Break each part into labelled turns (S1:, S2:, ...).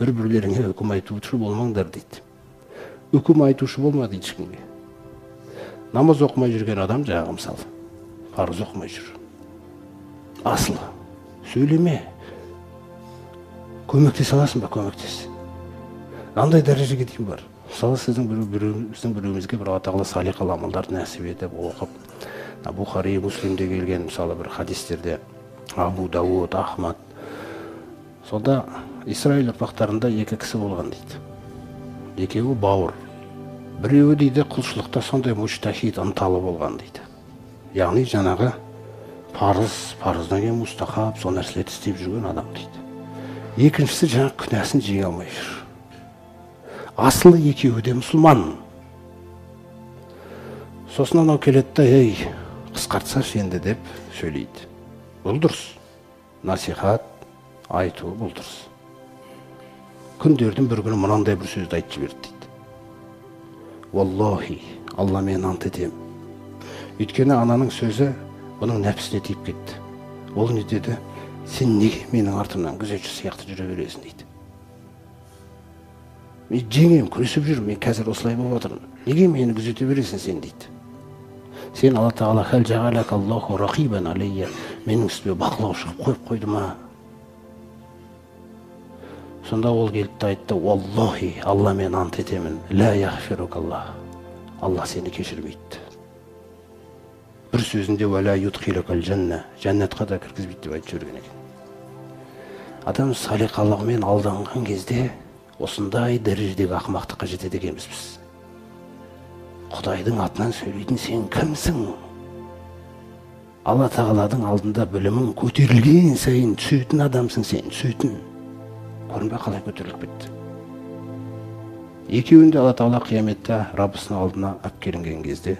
S1: Бір-бірлеріңе үкім айтушы болмаңдар дейді. Үкім айтушы болма дейді ешкімге. Намаз оқымай жүрген адам жаңағы мысалы, парыз оқымай жүр. Асылы, сөйлеме. Көмектесе аласың ба? Көмектес. Қандай дәрежеге дейін бар? Мысалы, сіздің біреуімізге бір Алла тағала салиқалы амалдарды нәсіп етіп оқып, Бухари, Муслимде келген мысалы бір хадистерде, Абу Дауд, Ахмад. Сонда Исраиль ұрпақтарында екі кісі болған дейді. Екеуі бауыр. Біреуі дейді құлшылықта сондай муштахид, ынталы болған дейді. Яғни жаңағы парыздан кейін мустахаб, сол нәрселерді істеп жүрген адам дейді. Екіншісі жаңағы күнәсін жеңе алмай жүр. Асылы екеуі де мұсылман. Сосын анау келеді да, ей, қысқартсашы енді деп сөйлейді. Бұл дұрыс. Насихат айту бұл дұрыс. Күндердің бір күні мынандай бір сөзді айтып жіберді дейді. Валлахи, Алла мен ант етем. Өйткені ананың сөзі бұның нәпсіне тиіп кетті. Ол не деді? Сен неге менің артымнан күзетші сияқты жүре бересің дейді. Мен жеңем, күресіп жүрмін, мен қазір осылай болып отырмын. Неге мені күзете бересің сен дейді. Сен Алла тағала хәл жағалак Аллаху рақибан алейя, менің үстіме бақылаушы қойып қойды ма? Сонда ол келді айтты, Валлахи, Алла мен ант етемін, ля яхфирук Аллах. Алла сені кешірмейді. Бір сөзінде вәля юдхилукал жанна, жәннатқа да кіргізбейді деп айтып жүрген екен. Адам салиқалығымен алданған кезде осындай дәрежедегі ақымақтыққа жетеді екенбіз біз. Құдайдың атынан сөйлейтін сен кімсің? Алла тағаладың алдында білімің көтерілген сайын түсетін адамсың сен, түсетін. Көрінбе қалай көтеріліп кетті. Екеуінде Алла тағала қияметте Раббысының алдына алып келінген кезде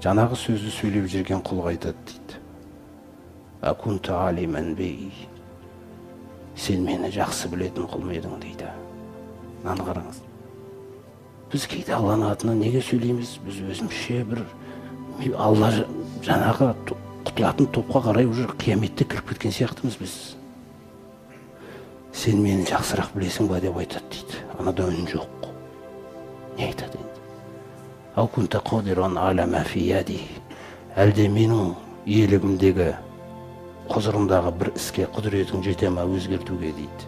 S1: жаңағы сөзді сөйлеп жүрген құлға айтады дейді. Акунта алиман бей. Сен мені жақсы білетін құл ма едің дейді. Мынаны қараңыз. Біз кейде Алланың атынан неге сөйлейміз? Біз өзімізше бір Алла жаңағы құтылатын топқа қарай уже қияметте кіріп кеткен сияқтымыз біз. Сен мені жақсырақ білесің ба деп айтады дейді. Анада үн жоқ. Не айтады енді? Ау күнті қодирон алама фияди. Әлде менің иелігімдегі, құзырымдағы бір іске құдіретің жете ма өзгертуге дейді.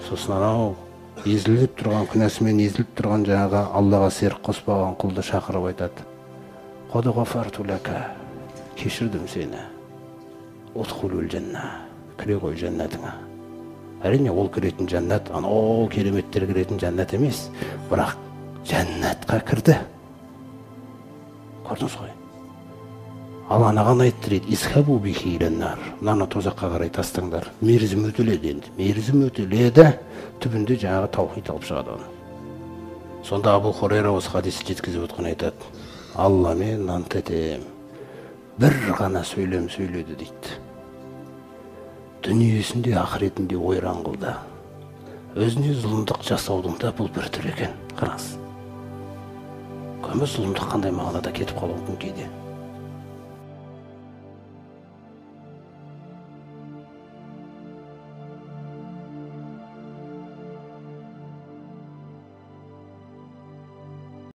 S1: Сосын анау езіліп тұрған, күнәсімен езіліп тұрған жаңағы Аллаға серік қоспаған құлды шақырып айтады. Қоды ғафарту лака. Кешірдім сені. Удхулул жанна. Кіре ғой жәннатыңа. Әрине ол кіретін жәннат, анау кереметтер кіретін жәннат емес, бірақ жәннатқа кірді. Көрдіңіз ғой? Ал анаған айтты дейді, исхабу бихи иленнар. Мынаны тозаққа қарай тастаңдар. Мерзім өтеледі енді. Мерзім өтеледі, түбінде жаңағы таухид алып шығады оны. Сонда Абу Хурайра осы хадисті жеткізіп отқан айтады. Алла мен ант етем. Бір ғана сөйлем сөйледі дейді. Дүниесінде, ақыретінде ойран қылды. Өзіне зұлымдық жасаудың да бұл бір түрі екен. Қараңыз. Көмір зұлымдық қандай мағынада кетіп қалуы мүмкін кейде.